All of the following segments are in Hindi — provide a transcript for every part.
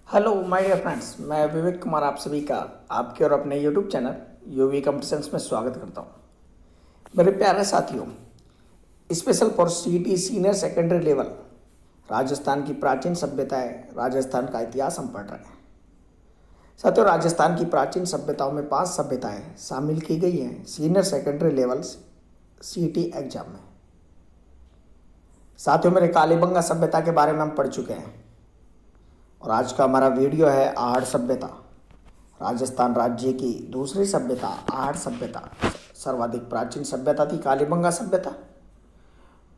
हेलो माय डियर फ्रेंड्स, मैं विवेक कुमार आप सभी का आपके और अपने यूट्यूब चैनल यूवी कॉम्पिटिशन्स में स्वागत करता हूँ। मेरे प्यारे साथियों, स्पेशल फॉर सीटी सीनियर सेकेंडरी लेवल राजस्थान की प्राचीन सभ्यताएं, राजस्थान का इतिहास हम पढ़ रहे हैं। साथियों, राजस्थान की प्राचीन सभ्यताओं में 5 सभ्यताएं शामिल की गई हैं सीनियर सेकेंडरी लेवल सीटी एग्जाम में। साथियों, मेरे कालीबंगा सभ्यता के बारे में हम पढ़ चुके हैं और आज का हमारा वीडियो है आहड़ सभ्यता। राजस्थान राज्य की दूसरी सभ्यता आहड़ सभ्यता सर्वाधिक प्राचीन सभ्यता थी कालीबंगा सभ्यता,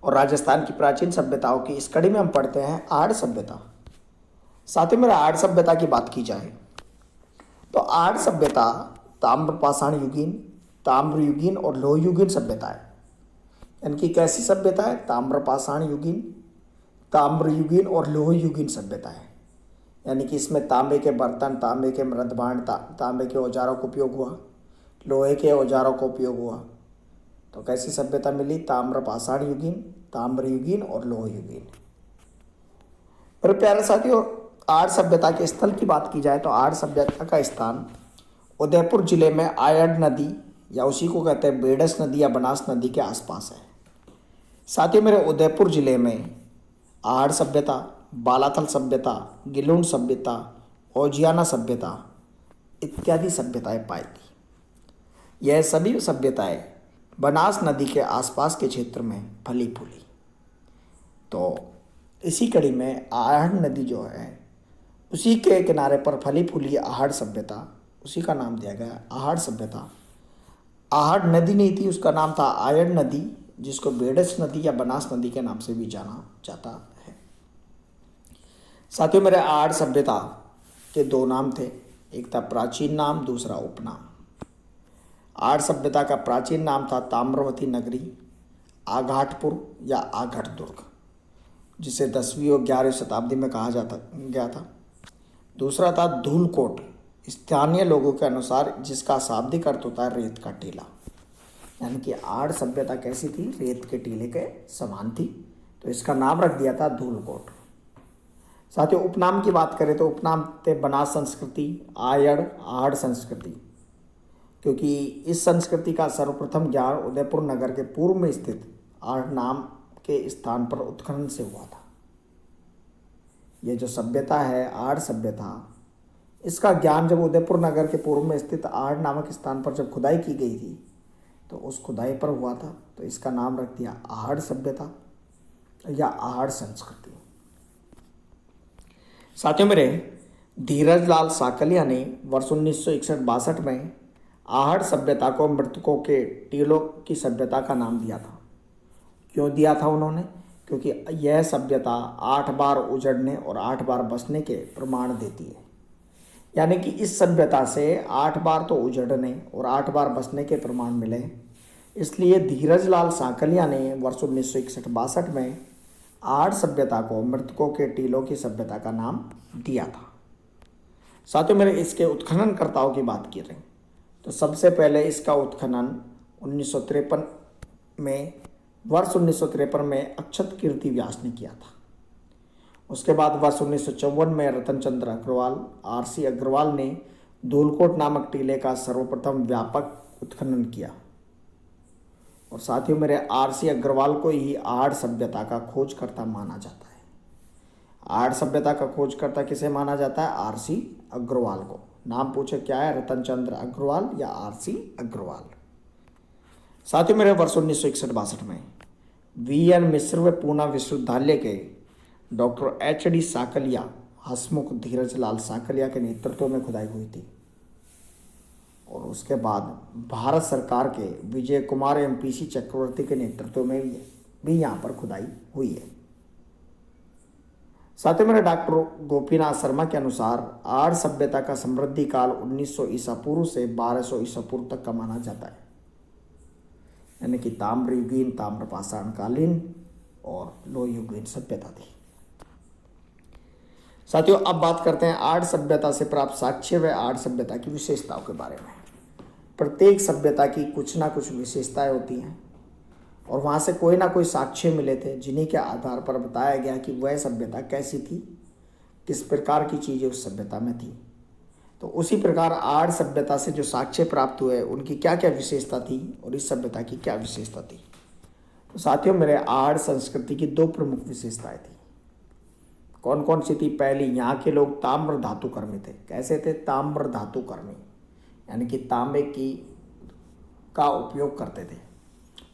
और राजस्थान की प्राचीन सभ्यताओं की इस कड़ी में हम पढ़ते हैं आहड़ सभ्यता। साथ ही मेरा आहड़ सभ्यता की बात की जाए तो आहड़ सभ्यता ताम्र युगीन और लोह युगीन सभ्यता है। यानी कि कैसी सभ्यता है? ताम्र युगीन और लोह युगीन सभ्यता है। यानी कि इसमें तांबे के बर्तन, तांबे के मृदभांड, तांबे के औजारों का उपयोग हुआ, लोहे के औजारों का उपयोग हुआ। तो कैसी सभ्यता मिली? ताम्र युगीन और लोह युगीन। मेरे प्यारे साथियों, आहड़ सभ्यता के स्थल की बात की जाए तो आहड़ सभ्यता का स्थान उदयपुर जिले में आयड़ नदी या उसी को कहते हैं बेडस नदी या बनास नदी के आसपास है। साथियों, मेरे उदयपुर जिले में आहड़ सभ्यता, बालाथल सभ्यता, गिलुंड सभ्यता, ओजियाना सभ्यता इत्यादि सभ्यताएं पाई गई। यह सभी सभ्यताएं बनास नदी के आसपास के क्षेत्र में फली फूली। तो इसी कड़ी में आहड़ नदी जो है उसी के किनारे पर फली फूली आहड़ सभ्यता, उसी का नाम दिया गया आहड़ सभ्यता। आहड़ नदी नहीं थी, उसका नाम था आयड़ नदी, जिसको बेडस नदी या बनास नदी के नाम से भी जाना जाता है। साथियों, मेरे आहड़ सभ्यता के 2 नाम थे, एक था प्राचीन नाम, दूसरा उपनाम। आहड़ सभ्यता का प्राचीन नाम था ताम्रवती नगरी, आघाटपुर या आघट दुर्ग, जिसे 10वीं और 11वीं शताब्दी में कहा जाता गया था। दूसरा था धूलकोट, स्थानीय लोगों के अनुसार जिसका शाब्दिक अर्थ होता है रेत का टीला। यानी कि आहड़ सभ्यता कैसी थी? रेत के टीले के समान थी, तो इसका नाम रख दिया था धूलकोट। साथियों, उपनाम की बात करें तो उपनाम थे बनास संस्कृति, आयड़, आहड़ संस्कृति, क्योंकि इस संस्कृति का सर्वप्रथम ज्ञान उदयपुर नगर के पूर्व में स्थित आहड़ नाम के स्थान पर उत्खनन से हुआ था। यह जो सभ्यता है आहड़ सभ्यता, इसका ज्ञान जब उदयपुर नगर के पूर्व में स्थित आहड़ नामक स्थान पर जब खुदाई की गई थी तो उस खुदाई पर हुआ था, तो इसका नाम रख दिया आहड़ सभ्यता या आहड़ संस्कृति। साथियों, मेरे धीरज लाल साकलिया ने वर्ष 1961-62 में आहड़ सभ्यता को मृतकों के टीलों की सभ्यता का नाम दिया था। क्यों दिया था उन्होंने? क्योंकि यह सभ्यता 8 बार उजड़ने और 8 बार बसने के प्रमाण देती है। यानी कि इस सभ्यता से 8 बार तो उजड़ने और 8 बार बसने के प्रमाण मिले, इसलिए धीरज लाल साकलिया ने वर्ष 1961-62 में आहड़ सभ्यता को मृतकों के टीलों की सभ्यता का नाम दिया था। साथियों, मेरे इसके उत्खननकर्ताओं की बात की रही तो सबसे पहले इसका उत्खनन 1953 में वर्ष 1953 में अक्षत कीर्ति व्यास ने किया था। उसके बाद वर्ष 1954 में रतन चंद्र अग्रवाल, RC अग्रवाल ने धूलकोट नामक टीले का सर्वप्रथम व्यापक उत्खनन किया। और साथियों, मेरे RC अग्रवाल को ही आहड़ सभ्यता का खोजकर्ता माना जाता है। आहड़ सभ्यता का खोजकर्ता किसे माना जाता है? RC अग्रवाल को। नाम पूछे क्या है? रतन चंद्र अग्रवाल या RC अग्रवाल। साथियों, मेरे वर्ष 1961-62 में VN मिश्र व पूना विश्वविद्यालय के डॉक्टर HD साकलिया, हसमुख धीरज लाल साकलिया के नेतृत्व में खुदाई हुई थी। और उसके बाद भारत सरकार के विजय कुमार MPC चक्रवर्ती के नेतृत्व में भी यहाँ पर खुदाई हुई है। साथ ही मेरे डॉक्टर गोपीनाथ शर्मा के अनुसार आहड़ सभ्यता का समृद्धि काल 1900 ईसा पूर्व से 1200 ईसा पूर्व तक का माना जाता है। यानी कि ताम्र युगीन, ताम्रपाषाण कालीन और लोह युगीन सभ्यता थी। साथियों, अब बात करते हैं आहड़ सभ्यता से प्राप्त साक्ष्य व आहड़ सभ्यता की विशेषताओं के बारे में। प्रत्येक सभ्यता की कुछ ना कुछ विशेषताएं होती हैं और वहाँ से कोई ना कोई साक्ष्य मिले थे जिन्हीं के आधार पर बताया गया कि वह सभ्यता कैसी थी, किस प्रकार की चीज़ें उस सभ्यता में थी। तो उसी प्रकार आर्य सभ्यता से जो साक्ष्य प्राप्त हुए उनकी क्या क्या विशेषता थी और इस सभ्यता की क्या विशेषता थी। तो साथियों, मेरे आर्य संस्कृति की दो प्रमुख विशेषताएं थी। कौन कौन सी थी? पहली, यहाँ के लोग ताम्र धातु कर्मी थे। कैसे थे? ताम्र धातु कर्मी, यानी कि तांबे की का उपयोग करते थे।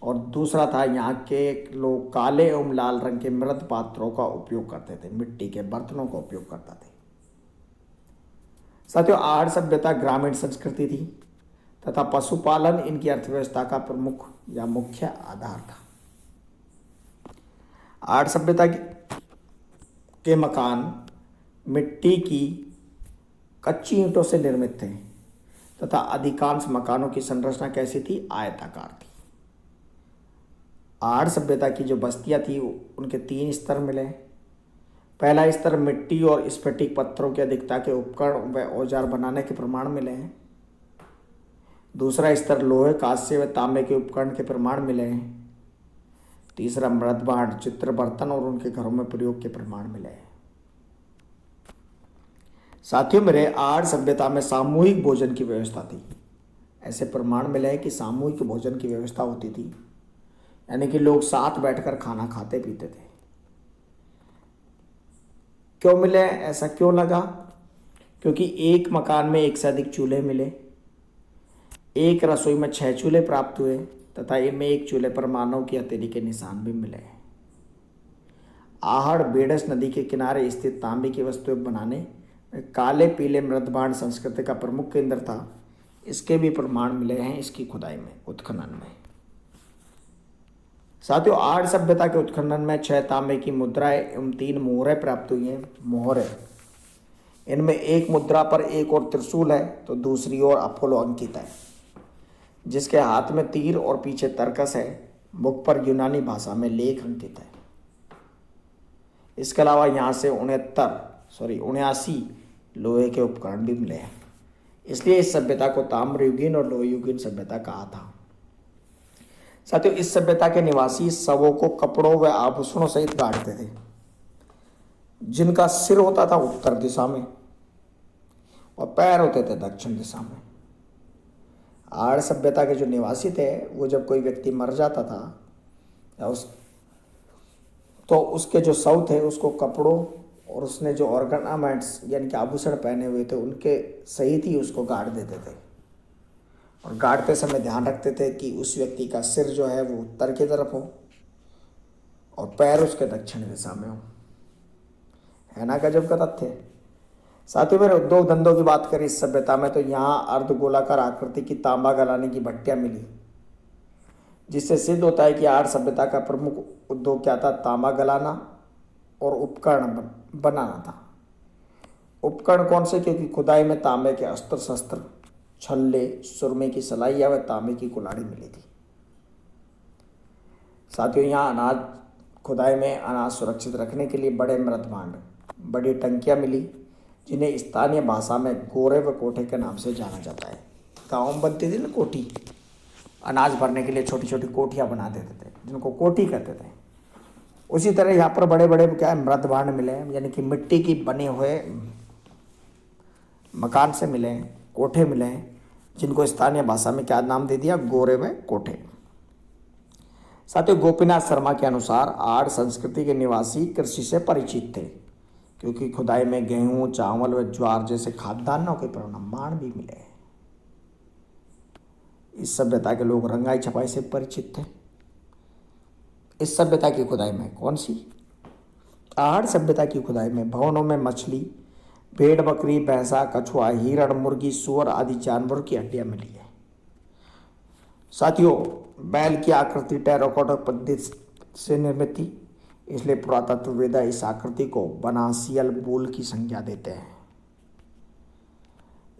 और दूसरा था, यहाँ के लोग काले एवं लाल रंग के मृत पात्रों का उपयोग करते थे, मिट्टी के बर्तनों का उपयोग करते थे। साथियों, आर्य सभ्यता ग्रामीण संस्कृति थी तथा पशुपालन इनकी अर्थव्यवस्था का प्रमुख या मुख्य आधार था। आर्य सभ्यता के मकान मिट्टी की कच्ची ईंटों से निर्मित थे तथा अधिकांश मकानों की संरचना कैसी थी? आयताकार थी। आर्य सभ्यता की जो बस्तियां थी उनके 3 स्तर मिले। पहला स्तर मिट्टी और स्फटिक पत्थरों की अधिकता के उपकरण व औजार बनाने के प्रमाण मिले हैं। दूसरा स्तर लोहे, कांस्य व तांबे के उपकरण के प्रमाण मिले हैं। तीसरा मृत भांड, चित्र बर्तन और उनके घरों में प्रयोग के प्रमाण मिले हैं। साथियों, मेरे आर्य सभ्यता में सामूहिक भोजन की व्यवस्था थी। ऐसे प्रमाण मिले हैं कि सामूहिक भोजन की व्यवस्था होती थी, यानी कि लोग साथ बैठकर खाना खाते पीते थे। क्यों मिले? ऐसा क्यों लगा? क्योंकि एक मकान में एक से अधिक चूल्हे मिले। एक रसोई में 6 चूल्हे प्राप्त हुए तथा इनमें एक चूल्हे पर मानव की हथेली के निशान भी मिले। आहड़ बेडस नदी के किनारे स्थित तांबे की वस्तुएं बनाने में काले पीले मृतभांड संस्कृति का प्रमुख केंद्र था। इसके भी प्रमाण मिले हैं इसकी खुदाई में, उत्खनन में। साथियों, आर्य सभ्यता के उत्खनन में 6 तांबे की मुद्राएं एवं 3 मोहरें प्राप्त हुई हैं। मोहरें, इनमें एक मुद्रा पर एक और त्रिशूल है तो दूसरी ओर अपोलो अंकित है, जिसके हाथ में तीर और पीछे तरकस है। मुख पर यूनानी भाषा में लेख अंकित है। इसके अलावा यहाँ से 79 लोहे के उपकरण भी मिले हैं। इसलिए इस सभ्यता को ताम्रयुगीन और लोहयुगीन सभ्यता कहा था। साथियों, इस सभ्यता के निवासी शवों को कपड़ों व आभूषणों सहित गाड़ते थे, जिनका सिर होता था उत्तर दिशा में और पैर होते थे दक्षिण दिशा में। आर्य सभ्यता के जो निवासी थे वो जब कोई व्यक्ति मर जाता था या तो उसके जो शव थे उसको कपड़ों और उसने जो ऑर्नामेंट्स यानी कि आभूषण पहने हुए थे उनके सहित ही उसको गाड़ देते थे। और गाड़ते समय ध्यान रखते थे कि उस व्यक्ति का सिर जो है वो उत्तर की तरफ हो और पैर उसके दक्षिण दिशा में हो। है ना गजब का तथ्य। साथियों, मेरे उद्योग धंधों की बात करें इस सभ्यता में तो यहाँ अर्धगोलाकार आकृति की तांबा गलाने की भट्टियाँ मिली, जिससे सिद्ध होता है कि आर्य सभ्यता का प्रमुख उद्योग क्या था? तांबा गलाना और उपकरण बनाना था। उपकरण कौन से? क्योंकि खुदाई में तांबे के अस्त्र शस्त्र, छल्ले, सुरमे की सलाइयाँ व तांबे की कुल्हाड़ी मिली थी। साथियों, यहाँ खुदाई में अनाज सुरक्षित रखने के लिए बड़े मृत भांड, बड़ी टंकियाँ मिली, जिन्हें स्थानीय भाषा में गोरे व कोठे के नाम से जाना जाता है। गाँव में बनती थी ना कोठी, अनाज भरने के लिए छोटी छोटी कोठियाँ बना देते थे, जिनको कोठी कहते थे। उसी तरह यहाँ पर बड़े बड़े क्या है मृत भांड मिले, यानी कि मिट्टी की बने हुए मकान से मिले, कोठे मिले, जिनको स्थानीय भाषा में क्या नाम दे दिया? गोरे व कोठे। साथियों, गोपीनाथ शर्मा के अनुसार आर्य संस्कृति के निवासी कृषि से परिचित थे, क्योंकि खुदाई में गेहूं, चावल व ज्वार जैसे खाद्यान्नों के प्रमाण भी मिले। इस सभ्यता के लोग रंगाई छपाई से परिचित थे। इस सभ्यता की खुदाई में कौन सी? आर्य सभ्यता की खुदाई में भवनों में मछली, भेड़, बकरी, भैंसा, कछुआ, हिरण, मुर्गी, सुअर आदि जानवरों की हड्डियां मिली है। साथियों, बैल की आकृति टेराकोटा पद्धति से निर्मित थी, इसलिए पुरातत्ववेदा इस आकृति को बनासियल बुल की संज्ञा देते हैं।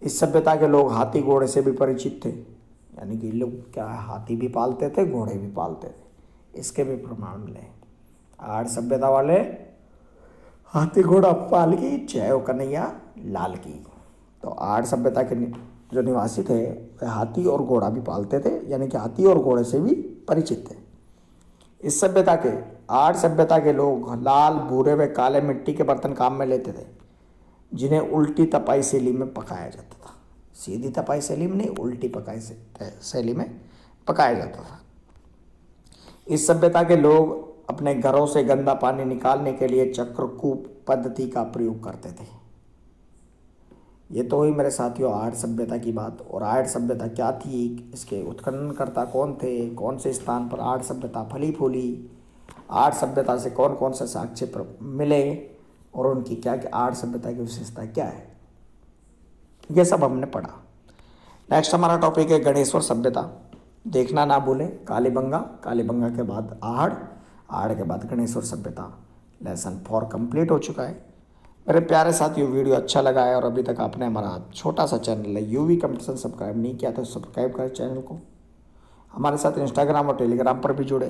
इस सभ्यता के लोग हाथी घोड़े से भी परिचित थे, यानी कि लोग क्या हाथी भी पालते थे, घोड़े भी पालते थे। इसके भी प्रमाण मिले। आर्य सभ्यता वाले हाथी घोड़ा पाल की, जय हो कन्हैया लाल की। तो आर्य सभ्यता के जो निवासी थे वे हाथी और घोड़ा भी पालते थे, यानी कि हाथी और घोड़े से भी परिचित थे। इस सभ्यता के आर्य सभ्यता के लोग लाल, भूरे व काले मिट्टी के बर्तन काम में लेते थे, जिन्हें उल्टी तपाई शैली में पकाया जाता था। सीधी तपाई शैली में नहीं, उल्टी पकाई शैली में पकाया जाता था। इस सभ्यता के लोग अपने घरों से गंदा पानी निकालने के लिए चक्रकूप पद्धति का प्रयोग करते थे। ये तो हुई मेरे साथियों आर्य सभ्यता की बात। और आर्य सभ्यता क्या थी, इसके उत्खननकर्ता कौन थे, कौन से स्थान पर आर्य सभ्यता फली फूली, आर्य सभ्यता से कौन कौन से साक्ष्य मिले और उनकी क्या क्या आर्य सभ्यता की विशेषता क्या है, ये सब हमने पढ़ा। नेक्स्ट हमारा टॉपिक है गणेश्वर सभ्यता। देखना ना भूलें, कालीबंगा, कालीबंगा के बाद आहड़, आहड़ के बाद गणेश्वर सभ्यता। लेसन 4 कंप्लीट हो चुका है। मेरे प्यारे साथियों, वीडियो अच्छा लगा है और अभी तक आपने हमारा छोटा सा चैनल है यूवी कंपटीशन सब्सक्राइब नहीं किया तो सब्सक्राइब करें चैनल को। हमारे साथ इंस्टाग्राम और टेलीग्राम पर भी जुड़े।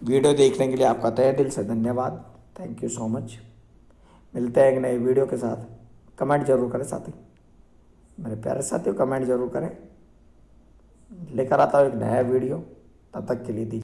वीडियो देखने के लिए आपका तहे दिल से धन्यवाद। Thank you so much. मिलते हैं एक नए वीडियो के साथ। कमेंट जरूर करें साथी, मेरे प्यारे साथियों, कमेंट जरूर करें। लेकर आता हूँ एक नया वीडियो, तब तक के लिए दीजिए।